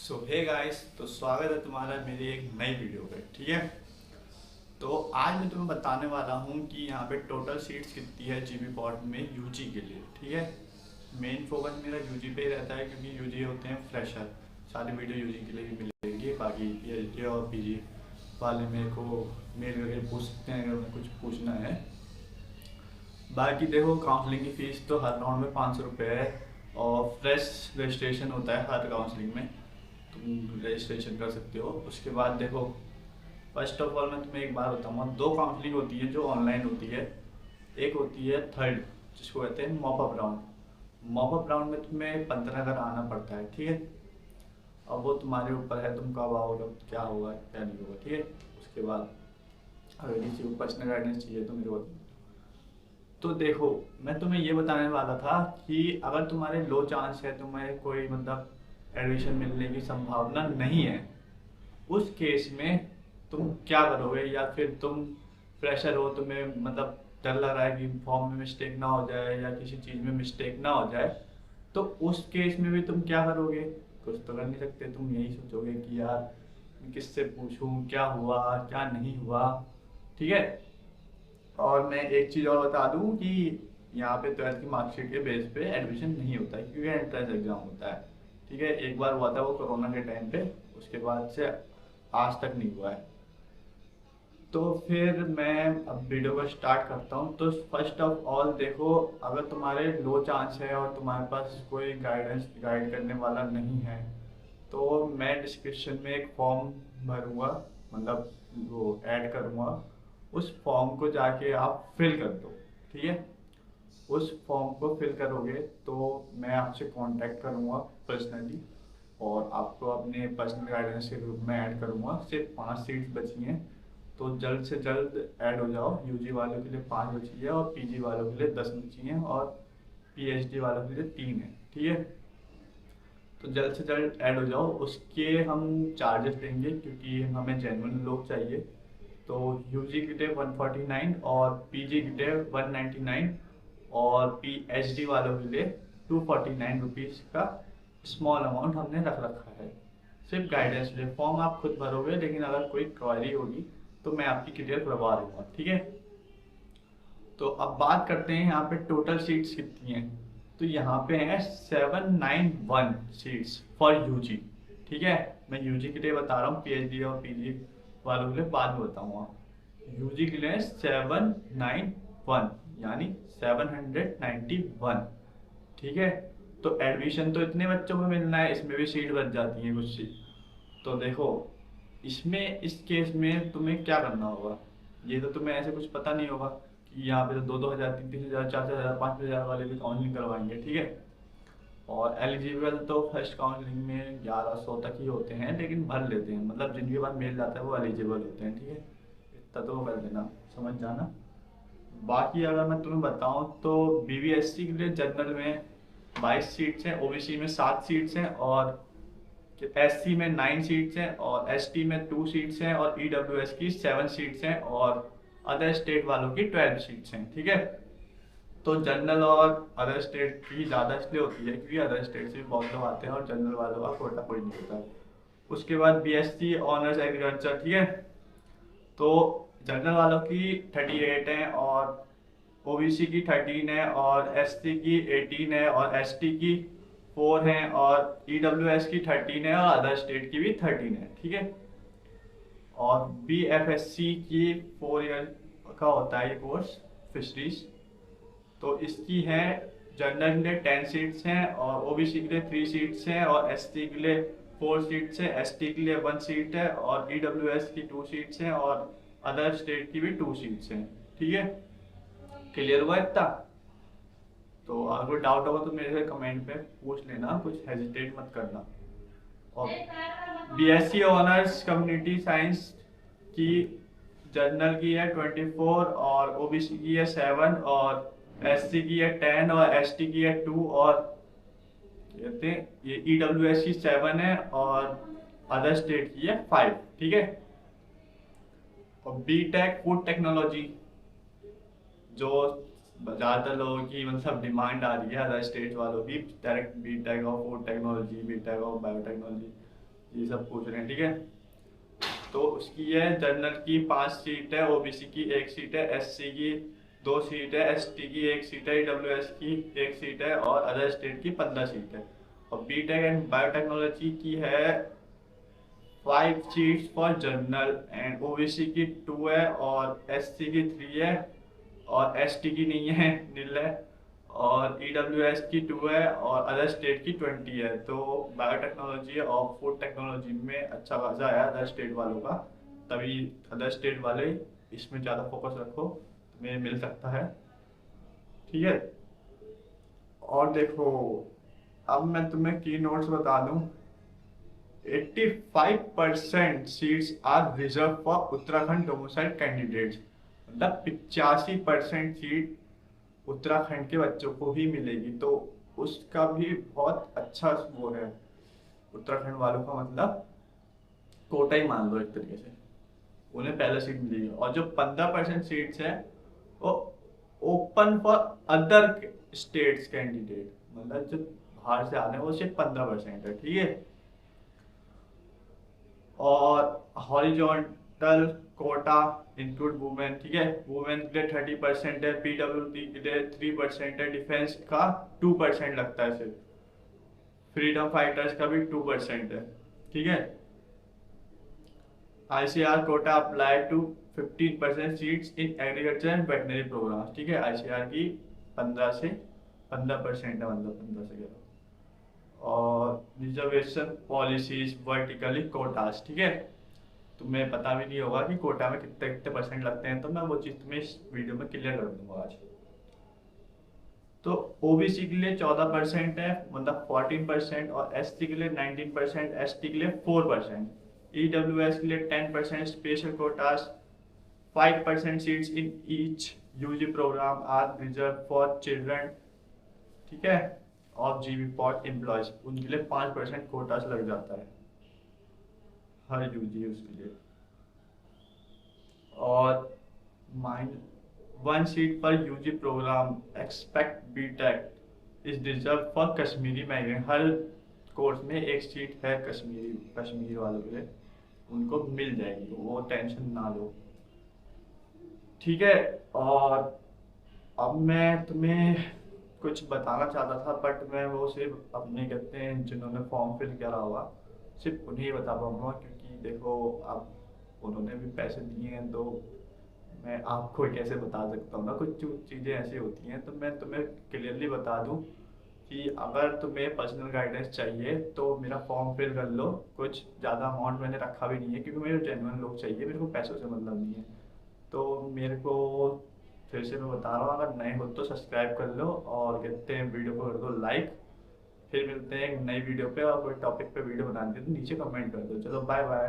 सो hey guys, तो स्वागत है तुम्हारा मेरी एक नई वीडियो पे। ठीक है, तो आज मैं तुम्हें बताने वाला हूँ कि यहाँ पे टोटल सीट्स कितनी है जीबी पॉट में यूजी के लिए। ठीक है, मेन फोकस मेरा यूजी पे ही रहता है क्योंकि यूजी होते हैं फ्रेशर। सारी वीडियो यूजी के लिए ही मिलेगी, बाकी पीएचडी और पीजी वाले मेरे को मेल करके पूछ सकते हैं अगर उन्हें कुछ पूछना है। बाकी देखो, काउंसलिंग की फ़ीस तो हर राउंड में 500 रुपये है और फ्रेश रजिस्ट्रेशन होता है हर काउंसलिंग में, तुम रजिस्ट्रेशन कर सकते हो। उसके बाद देखो, फर्स्ट ऑफ ऑल मैं तुम्हें एक बार बताऊँगा, दो काउंसलिंग होती है जो ऑनलाइन होती है। एक होती है थर्ड, जिसको कहते हैं मॉपअप राउंड। मॉपअप राउंड में तुम्हें 15 घर आना पड़ता है। ठीक है, अब वो तुम्हारे ऊपर है, तुम कब आओगे, क्या होगा क्या नहीं होगा। ठीक है, उसके बाद अगर किसी को पर्सनल गाइडेंस चाहिए तो मेरे को। तो देखो, मैं तुम्हें ये बताने वाला था कि अगर तुम्हारे लो चांस है, तुम्हें कोई मतलब एडमिशन मिलने की संभावना नहीं है, उस केस में तुम क्या करोगे। या फिर तुम फ्रेशर हो, तुम्हें मतलब डर लग रहा है कि फॉर्म में मिस्टेक ना हो जाए या किसी चीज़ में मिस्टेक ना हो जाए, तो उस केस में भी तुम क्या करोगे। कुछ तो कर नहीं सकते, तुम यही सोचोगे कि यार किससे पूछूं, क्या हुआ क्या नहीं हुआ। ठीक है, और मैं एक चीज़ और बता दूं कि यहाँ पे 12th की मार्कशीट के बेस पे एडमिशन नहीं होता है क्योंकि एंट्रेंस एग्जाम होता है। ठीक है, एक बार हुआ था वो कोरोना के टाइम पे, उसके बाद से आज तक नहीं हुआ है। तो फिर मैं अब वीडियो को स्टार्ट करता हूँ। तो फर्स्ट ऑफ ऑल देखो, अगर तुम्हारे लो चांस है और तुम्हारे पास कोई गाइड करने वाला नहीं है, तो मैं डिस्क्रिप्शन में एक फॉर्म भरूँगा, मतलब वो ऐड करूँगा। उस फॉर्म को जाके आप फिल कर दो। ठीक है, उस फॉर्म को फिल करोगे तो मैं आपसे कांटेक्ट करूँगा पर्सनली और आपको अपने पर्सनल गाइडेंस के ग्रुप में ऐड करूँगा। सिर्फ 5 सीट्स बची हैं, तो जल्द से जल्द ऐड हो जाओ। यूजी वालों के लिए 5 बची है और पीजी वालों के लिए 10 बची हैं और पीएचडी वालों के लिए 3 है। ठीक है, तो जल्द से जल्द ऐड हो जाओ। उसके हम चार्जेस देंगे क्योंकि हमें जेन्युइन लोग चाहिए। तो यूजी के लिए 149 और पीजी के लिए 199 और पीएचडी वालों के लिए 249 रुपीज़ का स्मॉल अमाउंट हमने रख रखा है, सिर्फ गाइडेंस लिए। फॉर्म आप खुद भरोगे, लेकिन अगर कोई क्वेरी होगी तो मैं आपकी क्लियर करवा दूंगा। ठीक है, तो अब बात करते हैं यहाँ पे टोटल सीट्स कितनी हैं। तो यहाँ पे है 791 सीट्स फॉर यूजी। ठीक है, मैं यूजी के लिए बता रहा हूँ, पीएचडी और पीजी वालों के लिए बाद में बताऊंगा। यूजी के लिए 791 यानी 791। ठीक है, तो एडमिशन तो इतने बच्चों को मिलना है, इसमें भी सीट बच जाती है कुछ सीट। तो देखो, इसमें इस केस में तुम्हें क्या करना होगा, ये तो तुम्हें ऐसे कुछ पता नहीं होगा कि यहाँ पे तो 2-2 हज़ार, 3-3 हज़ार, 4-4 हज़ार, 5-5 हज़ार वाले भी काउंसलिंग करवाएंगे। ठीक है, और एलिजिबल तो फर्स्ट काउंसलिंग में 1100 तक ही होते हैं, लेकिन भर लेते हैं, मतलब जिनके पास मेल जाता है वो एलिजिबल होते हैं। ठीक है, इतना तो कर देना, समझ जाना। बाकी अगर मैं तुम्हें बताऊं तो बीबीएससी के लिए जनरल में 22 सीट्स हैं, ओबीसी में 7 सीट्स हैं और एससी में 9 सीट्स हैं और एसटी में 2 सीट्स हैं और ईडब्ल्यूएस की 7 सीट्स हैं और अदर स्टेट वालों की 12 सीट्स हैं। ठीक है, तो जनरल और अदर स्टेट की ज़्यादा इसलिए होती है क्योंकि अदर स्टेट से भी बहुत लोग आते हैं और जनरल वालों का कोटा कोई नहीं होता है। उसके बाद बीएससी ऑनर्स एग्रीकल्चर। ठीक है, तो जनरल वालों की 38 हैं और ओबीसी की 13 है और एससी की 18 है और एसटी की 4 हैं और ईडब्ल्यूएस की 13 है और अदर स्टेट की भी 13 है। ठीक है, और बीएफएससी की 4 ईयर का होता है ये कोर्स, फिशरीज। तो इसकी है, जनरल के लिए 10 सीट्स हैं और ओबीसी के लिए 3 सीट्स हैं और एसटी के लिए 4 सीट्स हैं, एसटी के लिए 1 सीट है और ईडब्ल्यूएस की 2 सीट्स हैं और अदर स्टेट की भी 2 सीट्स हैं। ठीक है, क्लियर हुआ इतना। तो अगर कोई डाउट होगा तो मेरे से कमेंट पे पूछ लेना, कुछ हेजिटेट मत करना। और बीएससी ऑनर्स कम्युनिटी साइंस की जनरल की है 24 और ओबीसी की है 7 और एससी की है 10 और एसटी की है 2 और कहते हैं ये ईडब्ल्यूएस की 7 है और अदर स्टेट की है 5। ठीक है, और बीटेक फूड टेक्नोलॉजी जो ज़्यादातर लोगों की मतलब डिमांड आ रही है अदर स्टेट वालों की, direct BTech of food technology, BTech of biotechnology. ये सब पूछ रहे हैं, ठीक है। तो उसकी है जनरल की 5 सीट है, ओबीसी की 1 सीट है, एससी की 2 सीट है, एसटी की 1 सीट है, ईडब्ल्यूएस की 1 सीट है और अदर स्टेट की 15 सीट है। और बीटेक एंड बायोटेक्नोलॉजी की है 5 seats for general and OBC की 2 है और एससी की 3 है और एसटी की नहीं है, नील है। और ईडब्ल्यूएस की 2 है और अदर स्टेट की 20 है। तो बायोटेक्नोलॉजी और फूड टेक्नोलॉजी में अच्छा खासा आया अदर स्टेट वालों का, तभी अदर स्टेट वाले इसमें ज़्यादा फोकस रखो, तुम्हें मिल सकता है, ठीक है। और देखो, अब मैं तुम्हें की नोट्स बता दूं। 85% seats are reserve for Uttarakhand domicile candidates, मतलब 85% सीट उत्तराखंड के बच्चों को ही मिलेगी। तो उसका भी बहुत अच्छा वो है, उत्तराखंड वालों का मतलब कोटा ही मान लो एक तरीके से, उन्हें पहले सीट मिलेगी। और जो 15% सीट्स है वो open for other states candidate, मतलब जो बाहर से आ रहे हैं वो सिर्फ 15% है, ठीक है। और हॉरिजॉन्टल कोटा इंक्लूड वुमेन, ठीक है। वुमेन के लिए 30% है, पीडब्ल्यूडी के लिए 3% है, डिफेंस का 2% लगता है सिर्फ, फ्रीडम फाइटर्स का भी 2% है, ठीक है। ICR quota apply to 15% seats in agriculture and veterinary program, ठीक है। आईसीआर की 15 से 15% है, मतलब 15 से 11। और रिजर्वेशन पॉलिसीज वर्टिकली कोटास, ठीक है। तुम्हें पता भी नहीं होगा कि कोटा में कितने कितने परसेंट लगते हैं, तो मैं वो चीज़ तुम्हें इस वीडियो में क्लियर कर दूंगा आज। तो ओबीसी के लिए 14% है, मतलब 14%, और एससी के लिए 19%, एसटी के लिए 4%, ईडब्ल्यूएस के लिए 10%, special quotas 5% seats in each UG program are reserve for children, ठीक है। और जीबी पॉट एम्प्लॉयज, उनके लिए 5% कोटास लग जाता है हर यूजी उसके लिए। और माइन 1 सीट पर UG program expect BTech is reserve for Kashmiri migrant, हर कोर्स में 1 सीट है कश्मीर वालों के लिए, उनको मिल जाएगी, तो वो टेंशन ना लो, ठीक है। और अब मैं तुम्हें कुछ बताना चाहता था, बट मैं वो सिर्फ अपने कहते हैं जिन्होंने फॉर्म फिल करा होगा सिर्फ उन्हें ही बता पाऊंगा, क्योंकि देखो अब उन्होंने भी पैसे दिए हैं, तो मैं आपको कैसे बता सकता हूँ ना, कुछ चीज़ें ऐसी होती हैं। तो मैं तुम्हें क्लियरली बता दूँ कि अगर तुम्हें पर्सनल गाइडेंस चाहिए तो मेरा फॉर्म फिल कर लो, कुछ ज़्यादा अमाउंट मैंने रखा भी नहीं है, क्योंकि मेरे जेन्युइन लोग चाहिए, मेरे को पैसों से मतलब नहीं है। तो मेरे को फिर से मैं बता रहा हूँ, अगर नए हो तो सब्सक्राइब कर लो और कहते हैं वीडियो को कर दो लाइक। फिर मिलते हैं एक नई वीडियो पे, और कोई टॉपिक पे वीडियो बनाने के तो नीचे कमेंट कर दो। चलो बाय बाय।